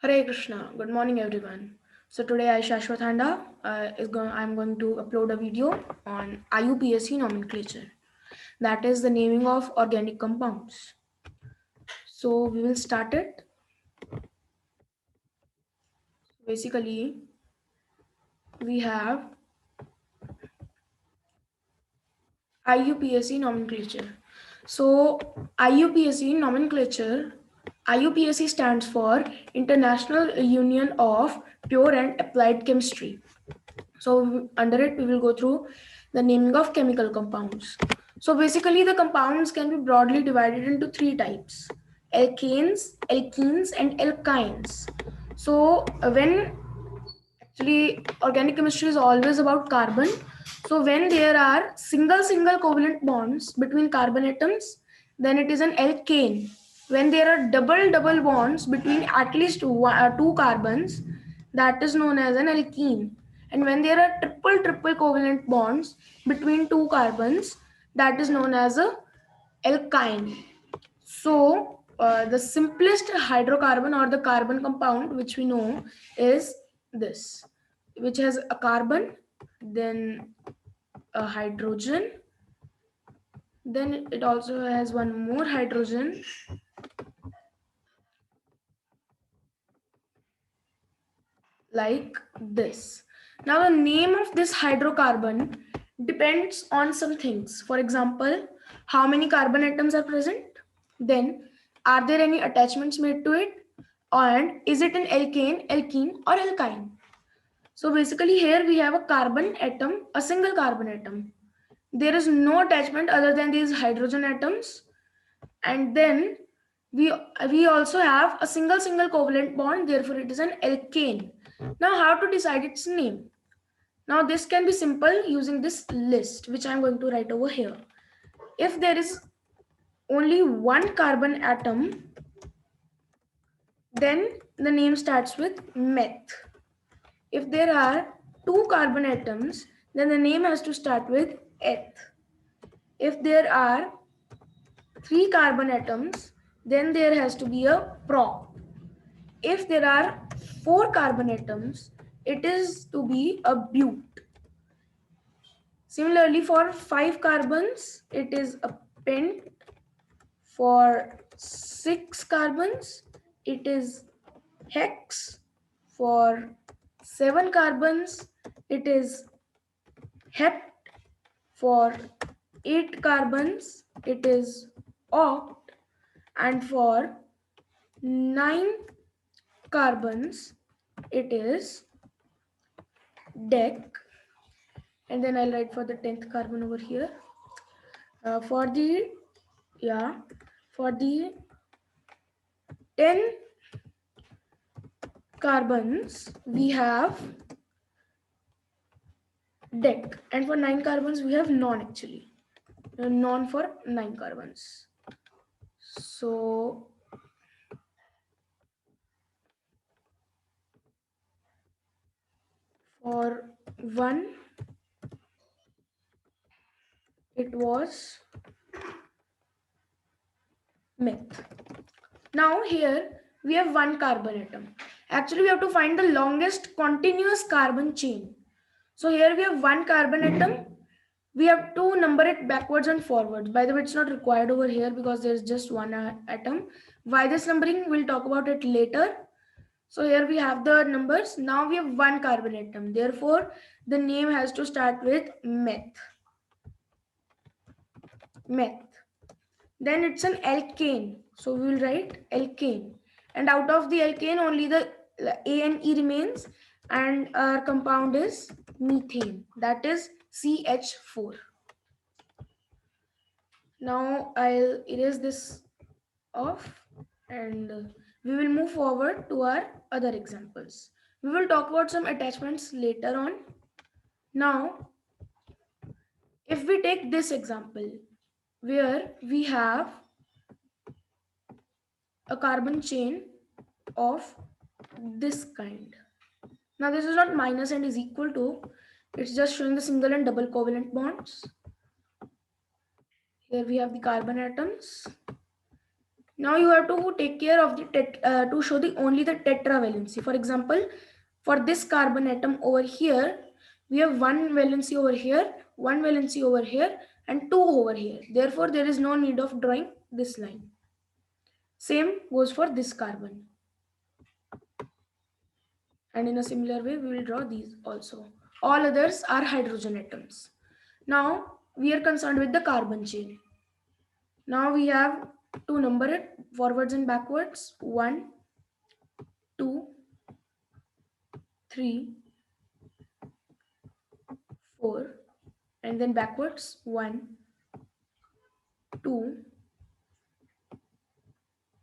Hare Krishna. Good morning, everyone. So today I, Shashwat Handa, I'm going to upload a video on IUPAC nomenclature. That is the naming of organic compounds. So we will start it. Basically, we have IUPAC nomenclature. So IUPAC stands for International Union of Pure and Applied Chemistry. So under it, we will go through the naming of chemical compounds. So basically, the compounds can be broadly divided into three types: alkanes, alkenes, and alkynes. So when actually organic chemistry is always about carbon. So when there are single covalent bonds between carbon atoms, then it is an alkane. When there are double bonds between at least two carbons, that is known as an alkene. And when there are triple covalent bonds between two carbons, that is known as a alkyne. So the simplest hydrocarbon or the carbon compound which we know is this, which has a carbon, then a hydrogen, then it also has one more hydrogen, like this. Now the name of this hydrocarbon depends on some things. For example, how many carbon atoms are present, then are there any attachments made to it, and is it an alkane, alkene, or alkyne. So basically here we have a carbon atom, a single carbon atom. There is no attachment other than these hydrogen atoms, and then we we also have a single covalent bond, therefore it is an alkane. Now how to decide its name? Now this can be simple using this list which I'm going to write over here. If there is only one carbon atom, then the name starts with meth. If there are two carbon atoms, then the name has to start with eth. If there are three carbon atoms, then there has to be a prop. If there are four carbon atoms, it is to be a bute. Similarly, for five carbons, it is a pent. For six carbons, it is hex. For seven carbons, it is hept. For 8 carbons, it is oct, and for 9 carbons, it is dec. And then I'll write for the 10th carbon over here. For the yeah, for the 10 carbons, we have dec, and for 9 carbons, we have non actually. Non for 9 carbons. So for 1, it was meth. Now here we have one carbon atom. Actually, we have to find the longest continuous carbon chain. So here we have one carbon atom. We have to number it backwards and forwards. By the way, it's not required over here because there's just one atom. Why this numbering? We'll talk about it later. So here we have the numbers. Now we have one carbon atom. Therefore, the name has to start with meth. Meth. Then it's an alkane. So we will write alkane. And out of the alkane, only the A and E remains. And our compound is methane. That is CH4. Now I'll erase this off, and we will move forward to our other examples. We will talk about some attachments later on. Now, if we take this example where we have a carbon chain of this kind. Now this is not minus and is equal to, it's just showing the single and double covalent bonds. Here we have the carbon atoms. Now you have to take care of the to show the only the tetravalency. For example, for this carbon atom over here, we have one valency over here, one valency over here, and two over here. Therefore, there is no need of drawing this line. Same goes for this carbon. And in a similar way, we will draw these also. All others are hydrogen atoms. Now, we are concerned with the carbon chain. Now we have to number it forwards and backwards. 1, 2, 3, 4, and then backwards 1, 2,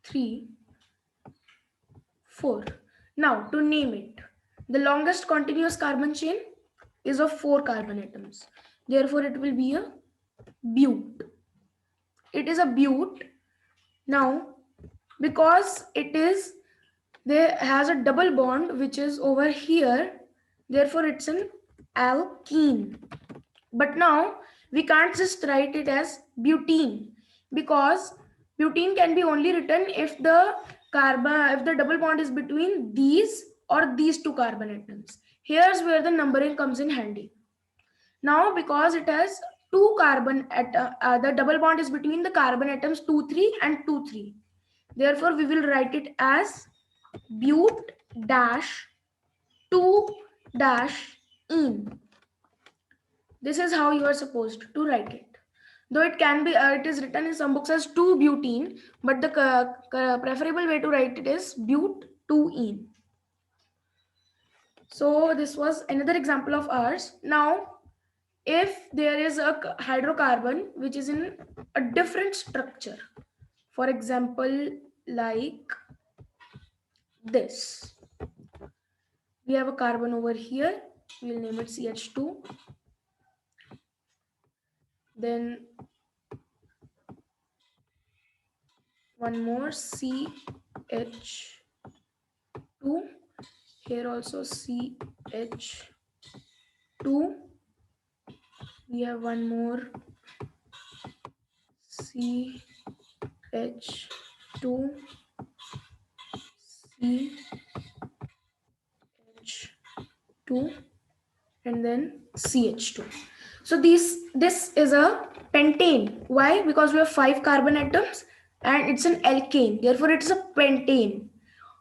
3, 4. Now to name it, the longest continuous carbon chain is of 4 carbon atoms. Therefore, it will be a bute. It is a bute. Now, because there has a double bond which is over here, therefore it's an alkene. But now we can't just write it as butene, because butene can be only written if the double bond is between these or these two carbon atoms. Here's where the numbering comes in handy. Now, because it has two carbon the double bond is between the carbon atoms 2 3 and 2 3. Therefore, we will write it as but dash 2 dash ene. This is how you are supposed to write it. Though it can be, it is written in some books as 2-butene, but the preferable way to write it is but-2-ene. So this was another example of ours. Now, if there is a hydrocarbon which is in a different structure, for example, like this. We have a carbon over here. We'll name it CH2. Then one more CH2. Here also CH2. We have one more CH2, CH2, and then CH2. So this is a pentane. Why? Because we have 5 carbon atoms and it's an alkane. Therefore, it's a pentane.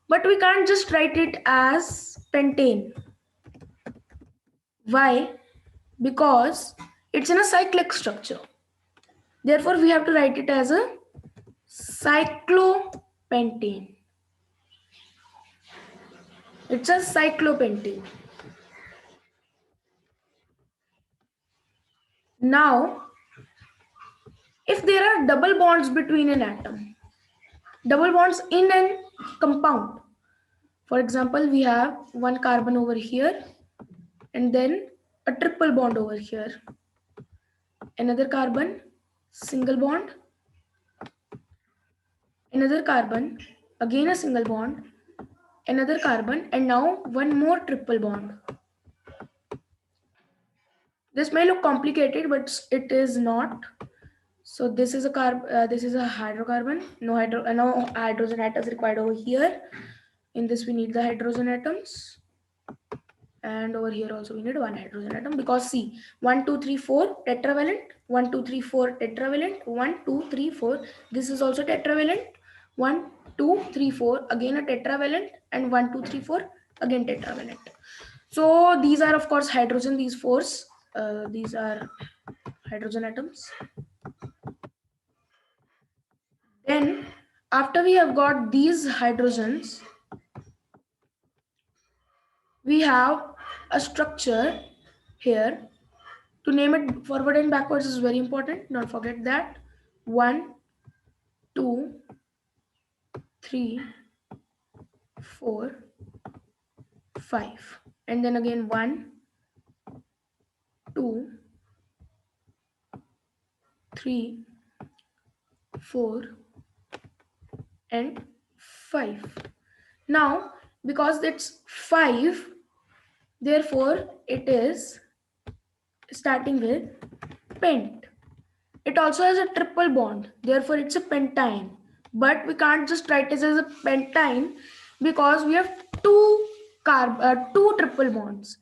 But we can't just write it as pentane. Why? Because it's in a cyclic structure. Therefore, we have to write it as a cyclopentane. It's a cyclopentane. Now, if there are double bonds between an atom, double bonds in a compound, for example, we have one carbon over here and then a triple bond over here, another carbon, single bond, another carbon, again a single bond, another carbon, and now one more triple bond. This may look complicated, but it is not. So this is a hydrocarbon. No hydrogen atoms required over here. In this we need the hydrogen atoms, and over here also we need one hydrogen atom, because see, 1 2 3 4 tetravalent, 1 2 3 4 tetravalent, 1 2 3 4. This is also tetravalent. 1 2 3 4 again a tetravalent, and 1 2 3 4 again tetravalent. So these are of course hydrogen. These fours, these are hydrogen atoms. Then after we have got these hydrogens, we have a structure here. To name it forward and backwards is very important. Don't forget that. 1 2 3 4 5, and then again 1 2 3 4 and 5. Now, because it's 5, therefore it is starting with pent. It also has a triple bond, therefore it's a pentyne. but we can't just write it as a pentyne because we have two triple bonds.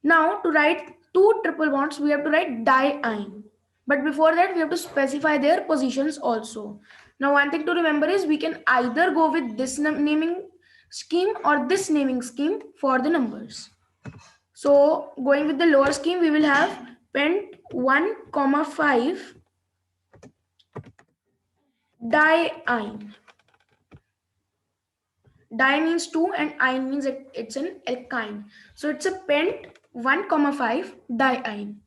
Now to write two triple bonds, we have to write diene. But before that, we have to specify their positions also. Now, one thing to remember is we can either go with this naming scheme or this naming scheme for the numbers. So going with the lower scheme, we will have pent 1, 5 diene. Di means 2 and ine means it's an alkyne. So it's a pent 1, 5 diene.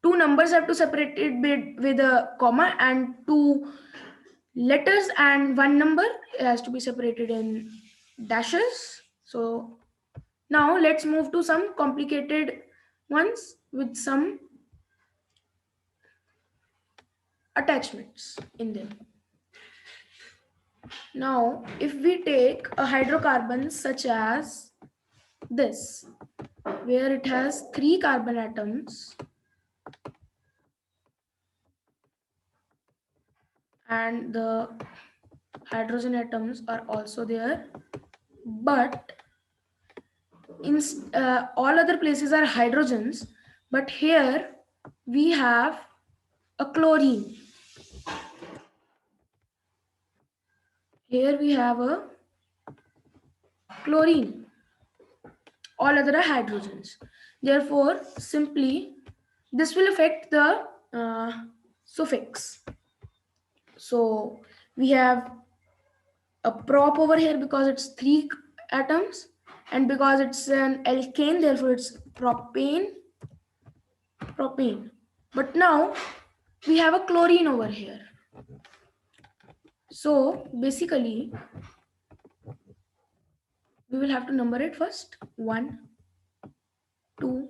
Two numbers have to separate it with a comma, and two letters and one number has to be separated in dashes. So now let's move to some complicated ones with some attachments in them. Now, if we take a hydrocarbon such as this, where it has 3 carbon atoms and the hydrogen atoms are also there, but in all other places are hydrogens, but here we have a chlorine. Here we have a chlorine. All other are hydrogens. Therefore, simply this will affect the suffix. So we have a prop over here because it's 3 atoms, and because it's an alkane, therefore it's propane. But now we have a chlorine over here. So basically we will have to number it first. 1, 2,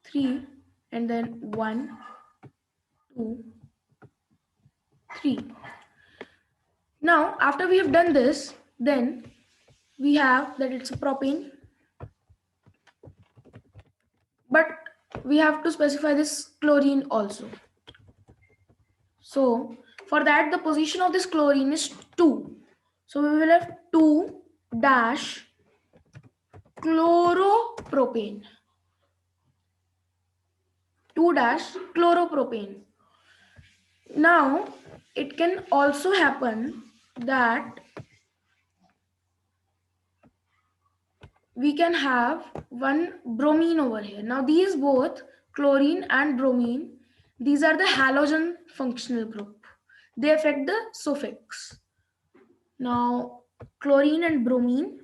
3, and then 1, 2, 3. Now after we have done this, then we have that it's a propane, but we have to specify this chlorine also. So for that, the position of this chlorine is 2. So we will have 2 dash chloropropane. 2 dash chloropropane. Now it can also happen that we can have one bromine over here. Now these both chlorine and bromine, these are the halogen functional group. They affect the suffix. Now chlorine and bromine,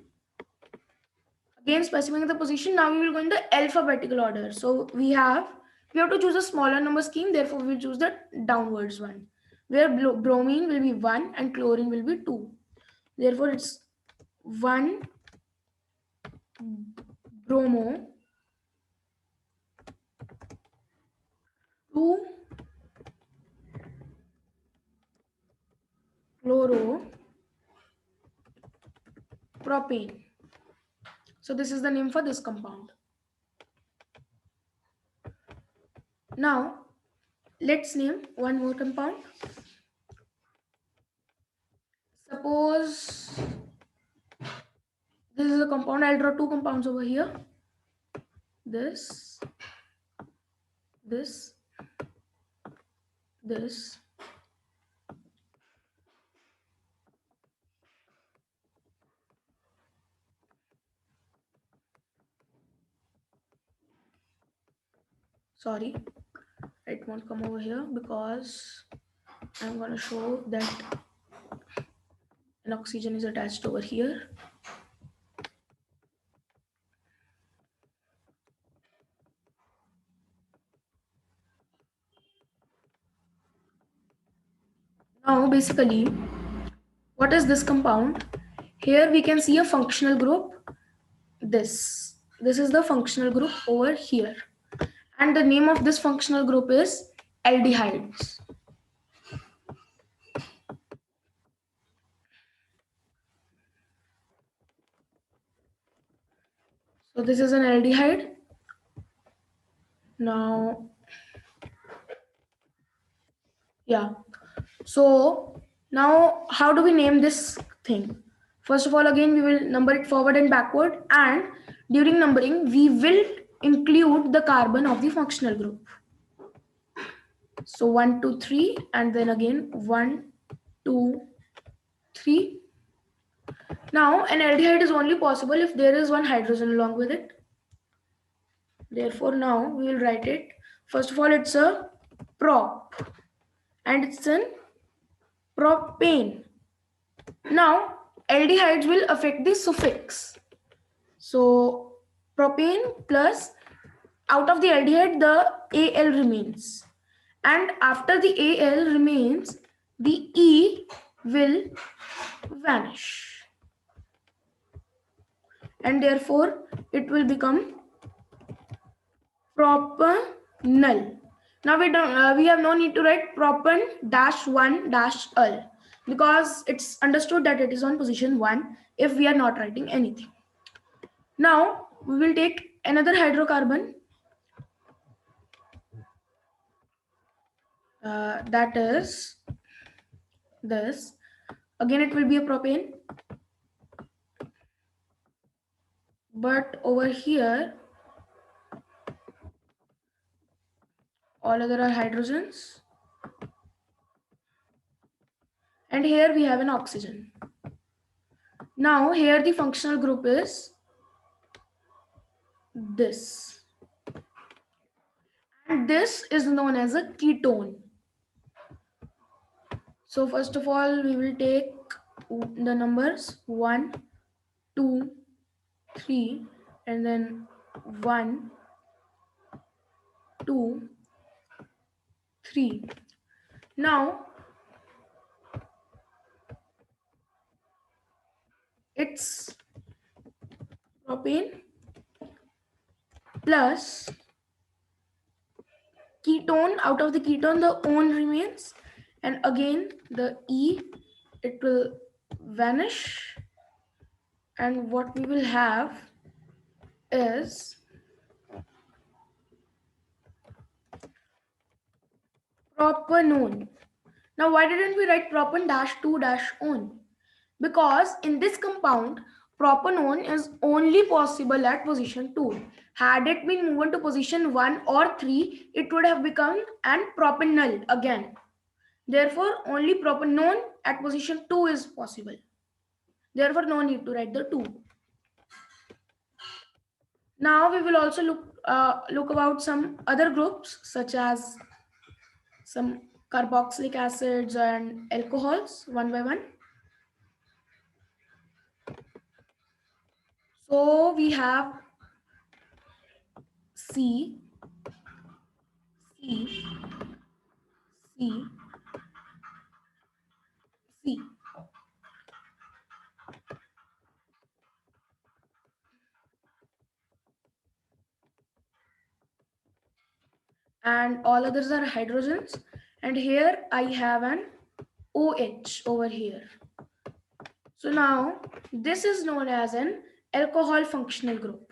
again specifying the position. Now we will go in the alphabetical order. So we have to choose a smaller number scheme, therefore we will choose the downwards one, where bromine will be 1 and chlorine will be 2. Therefore it's 1 bromo, 2 chloropropane. So this is the name for this compound. Now let's name one more compound. Suppose this is a compound. I'll draw two compounds over here. This, this. Sorry, it won't come over here because I'm going to show that an oxygen is attached over here. Now basically, what is this compound? Here we can see a functional group. This is the functional group over here, and the name of this functional group is aldehydes. So this is an aldehyde. Now, yeah. So Now, how do we name this thing? First of all, again, we will number it forward and backward, and during numbering, we will include the carbon of the functional group. So 1, 2, 3, and then again 1, 2, 3. Now, an aldehyde is only possible if there is one hydrogen along with it. Therefore, now we will write it. First of all, it's a prop, and it's an propane. Now, aldehydes will affect the suffix. So, propane plus, out of the aldehyde, the Al remains. And after the Al remains, the E will vanish. And therefore, it will become propanol. Now we have no need to write propan -1-ul because it's understood that it is on position 1 if we are not writing anything. Now we will take another hydrocarbon, that is this. Again, it will be a propane, but over here all other are hydrogens, and here we have an oxygen. Now here the functional group is this, and this is known as a ketone. So first of all, we will take the numbers 1, 2, 3, and then 1, 2, 3. Now it's propane plus ketone. Out of the ketone, the one remains, and again the E, it will vanish, and what we will have is propanone. Now why didn't we write propan-2-on? Because in this compound, propanone is only possible at position 2. Had it been moved to position 1 or 3, it would have become an propanol again. Therefore, only propanone at position 2 is possible. Therefore, no need to write the 2. Now we will also look about some other groups such as some carboxylic acids and alcohols one by one. So we have C, C, C, C. And all others are hydrogens. And here I have an OH over here. So now this is known as an alcohol functional group.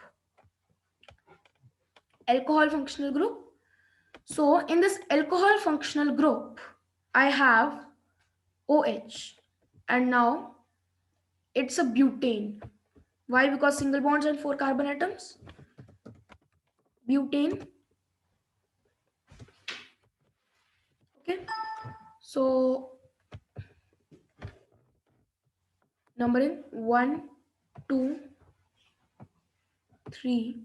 Alcohol functional group. So in this alcohol functional group, I have OH, and now it's a butane. Why? Because single bonds and 4 carbon atoms. Butane. Okay. So numbering 1, 2, 3,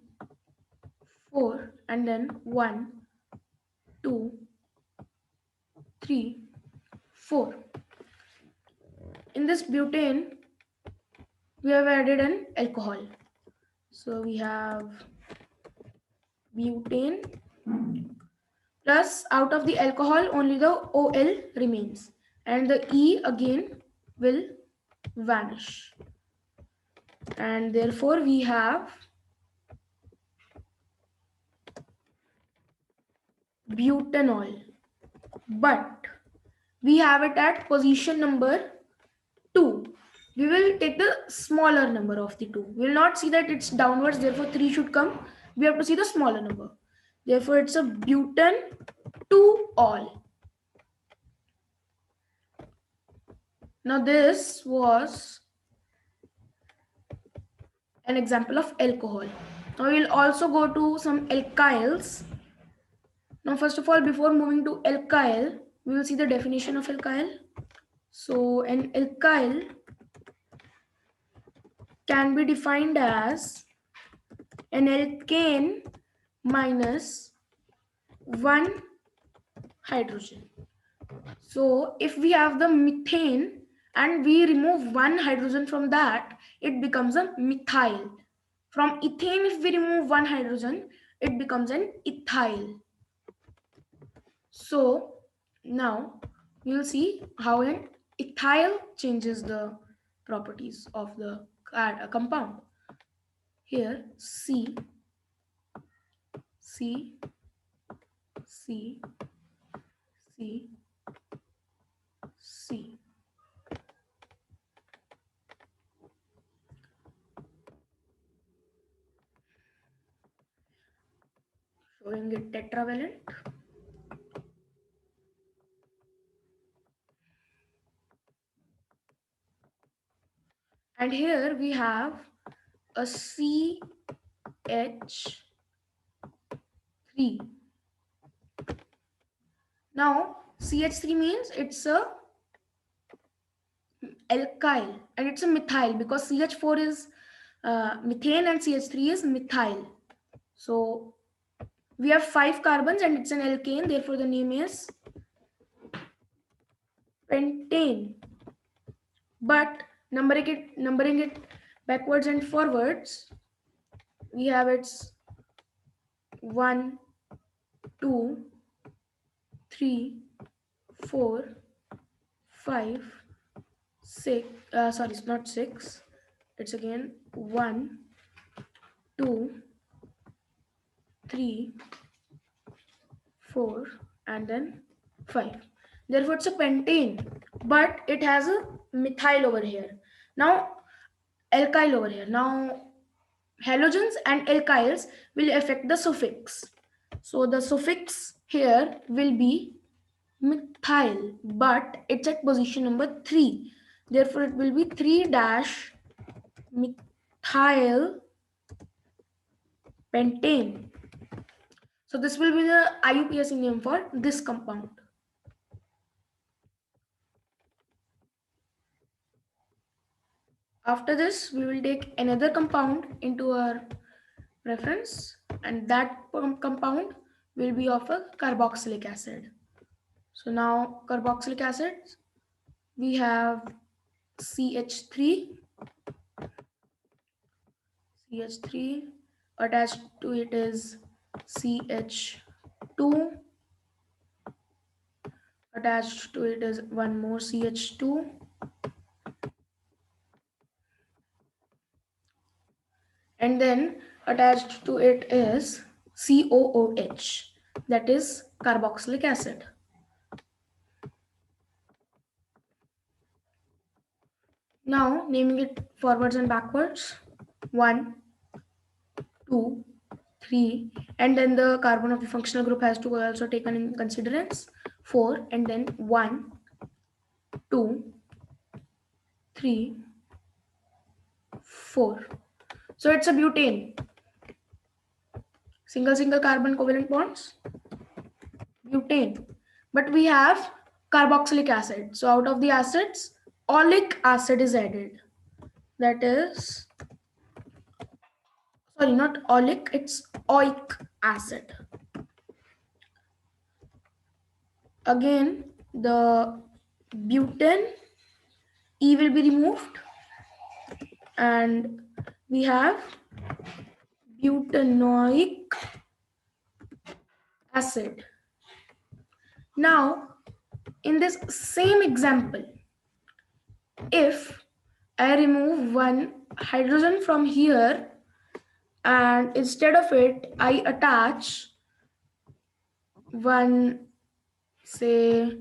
4, and then 1, 2, 3, 4. In this butane, we have added an alcohol. So we have butane plus, out of the alcohol only the OL remains, and the E again will vanish, and therefore we have butanol. But we have it at position number 2. We will take the smaller number of the 2. We will not see that it's downwards, therefore 3 should come. We have to see the smaller number. Therefore it's a butan 2-ol. Now this was an example of alcohol. Now we'll also go to some alkyls. Now first of all, before moving to alkyl, we will see the definition of alkyl. So an alkyl can be defined as an alkane minus one hydrogen. So if we have the methane and we remove one hydrogen from that, it becomes a methyl. From ethane, if we remove one hydrogen, it becomes an ethyl. So now we will see how an ethyl changes the properties of the compound. Here C, C, C, C, C. Showing it tetravalent. And here we have a CH3. Now CH3 means it's a alkyl and it's a methyl because CH4 is methane and CH3 is methyl. So we have 5 carbons and it's an alkane, therefore the name is pentane. But numbering it backwards and forwards, we have its 1, 2, 3, 4, 5, 6. Sorry, it's not 6. It's again 1, 2, 3, 4, and then 5. Therefore, it's a pentane, but it has a methyl over here. Now, alkyl over here. Now, halogens and alkyls will affect the suffix. So, the suffix here will be methyl, but it's at position number 3. Therefore, it will be 3-methyl pentane. So this will be the IUPAC name for this compound. After this, we will take another compound into our reference, and that compound will be of a carboxylic acid. So now carboxylic acid, we have CH3. CH3 attached to it is CH2. Attached to it is one more CH2. And then attached to it is COOH, that is carboxylic acid. Now naming it forwards and backwards, 1, 2, 3, and then the carbon of the functional group has to be also taken in considerance, 4, and then 1, 2, 3, 4. So it's a butane. Single carbon covalent bonds, butane. But we have carboxylic acid. So out of the acids, oleic acid is added. That is, sorry, not oleic, it's oic acid. Again, the butane E will be removed and we have butanoic acid. Now, in this same example, if I remove one hydrogen from here and instead of it, I attach one, say,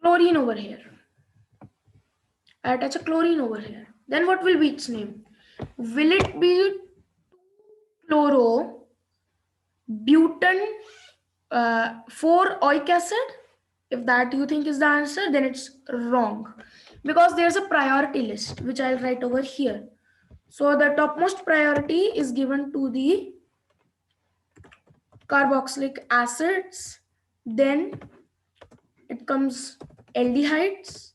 chlorine over here. I attach a chlorine over here. Then what will be its name? Will it be chloro butane 4 oic acid? If that you think is the answer, then it's wrong, because there's a priority list which I'll write over here. So the topmost priority is given to the carboxylic acids, then it comes aldehydes,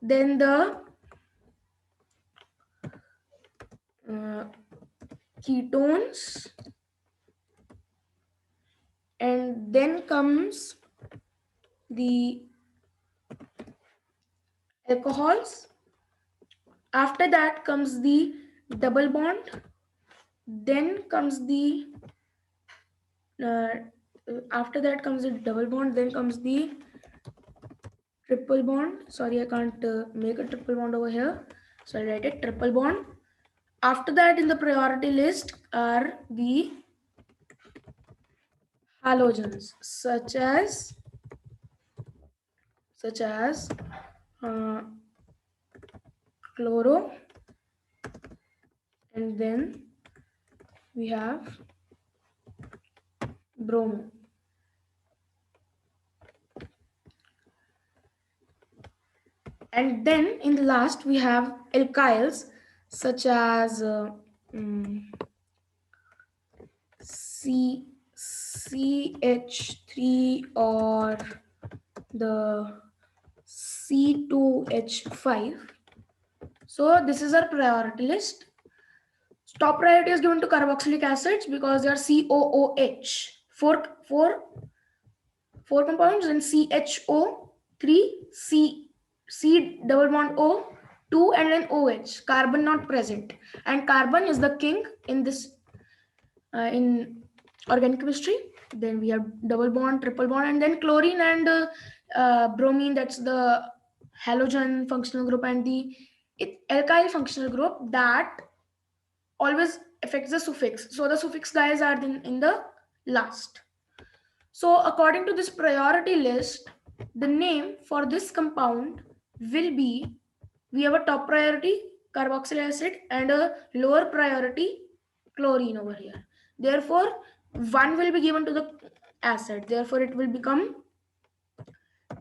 then the uh, ketones, and then comes the alcohols. After that comes the double bond, then comes the uh, after that comes the double bond, then comes the triple bond. Sorry, I can't make a triple bond over here, so I write it triple bond. After that, in the priority list are the halogens, such as uh, chloro, and then we have bromo. And then in the last we have alkyls, such as CH3 or the C2H5. So this is our priority list. Top priority is given to carboxylic acids because they are COOH. Four compounds, and CHO3, C double bond O, 2, and then OH. Carbon not present. And carbon is the king in this in organic chemistry. Then we have double bond, triple bond, and then chlorine and bromine, that's the halogen functional group, and the alkyl functional group that always affects the suffix. So the suffix guys are in the last. So according to this priority list, the name for this compound will be, we have a top priority carboxylic acid and a lower priority chlorine over here. Therefore, 1 will be given to the acid. Therefore, it will become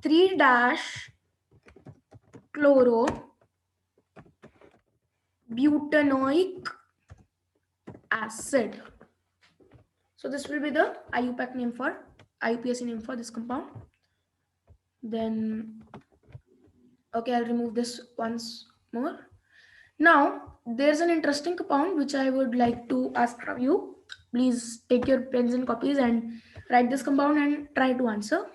3 dash chloro butanoic acid. So this will be the IUPAC name for IUPAC name for this compound. Then okay, I'll remove this once more. Now there's an interesting compound which I would like to ask from you. Please take your pens and copies and write this compound and try to answer.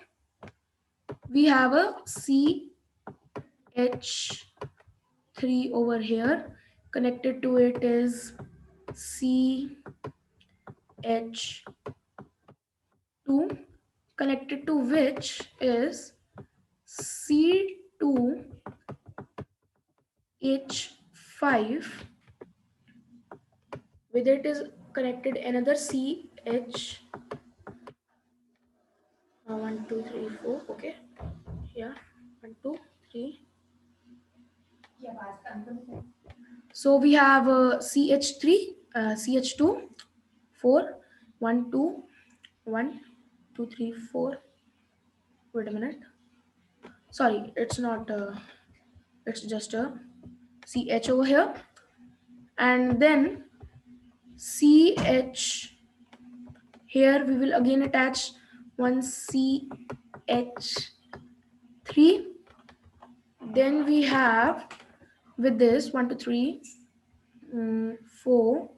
We have a CH3 over here. Connected to it is CH2, connected to which is C2H5. With it is connected another CH. 1, 2, 3, 4. Okay. Yeah. 1, 2, 3. So we have CH3, CH2, 4, 1, 2, 1, 2, 3, 4. Wait a minute. Sorry, it's not. It's just a CH over here, and then CH. Here we will again attach one CH3. Then we have with this 1, 2, 3, 4,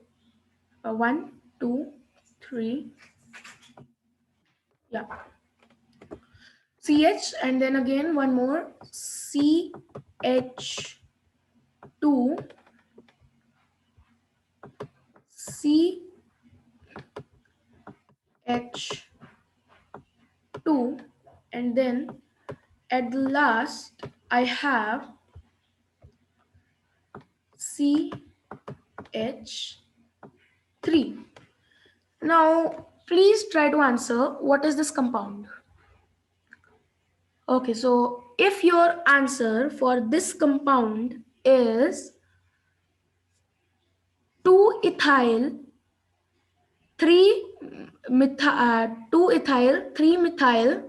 1, 2, 3. Yeah. CH, and then again one more CH2, CH2, and then at the last I have CH3. Now please try to answer what is this compound. Okay, so if your answer for this compound is 2-ethyl 3-methyl 3-methyl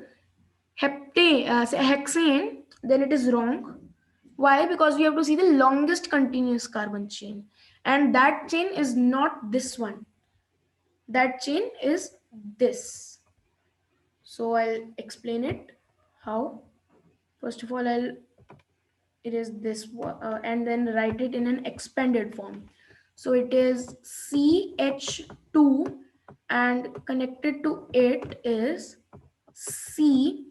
hexane, then it is wrong. Why? Because we have to see the longest continuous carbon chain, and that chain is not this one. That chain is this. So I'll explain it how. First of all, I'll erase this and then write it in an expanded form. So it is CH2 and connected to it is CH3.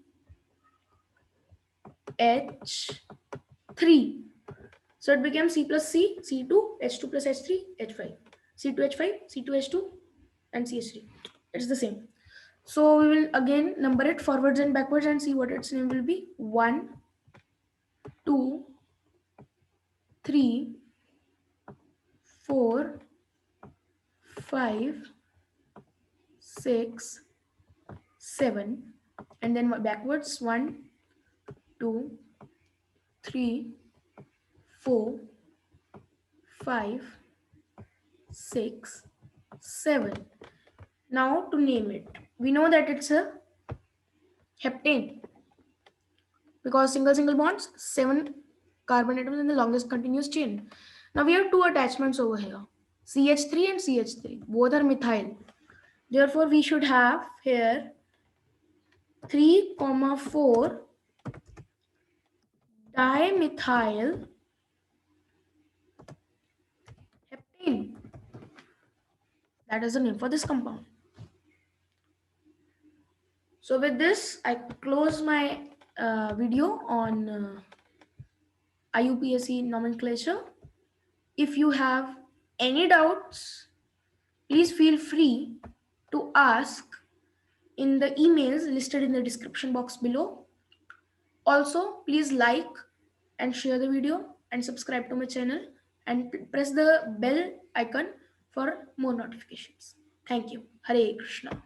So it became C plus C, C2, H2 plus H3, H5. C2H5, C2H2 and CH3. It's the same. So we will again number it forwards and backwards and see what its name will be. 1, 2, 3, 4, 5, 6, 7, and then backwards 1, 2, 3, 4, 5, 6, 7. Now to name it, we know that it's a heptane because single bonds, 7 carbon atoms in the longest continuous chain. Now we have two attachments over here, CH3 and CH3. Both are methyl. Therefore, we should have here 3, 4 dimethyl heptane. That is the name for this compound. So with this, I close my video on IUPAC nomenclature. If you have any doubts, please feel free to ask in the emails listed in the description box below. Also, please like and share the video and subscribe to my channel and press the bell icon for more notifications. Thank you. Hare Krishna.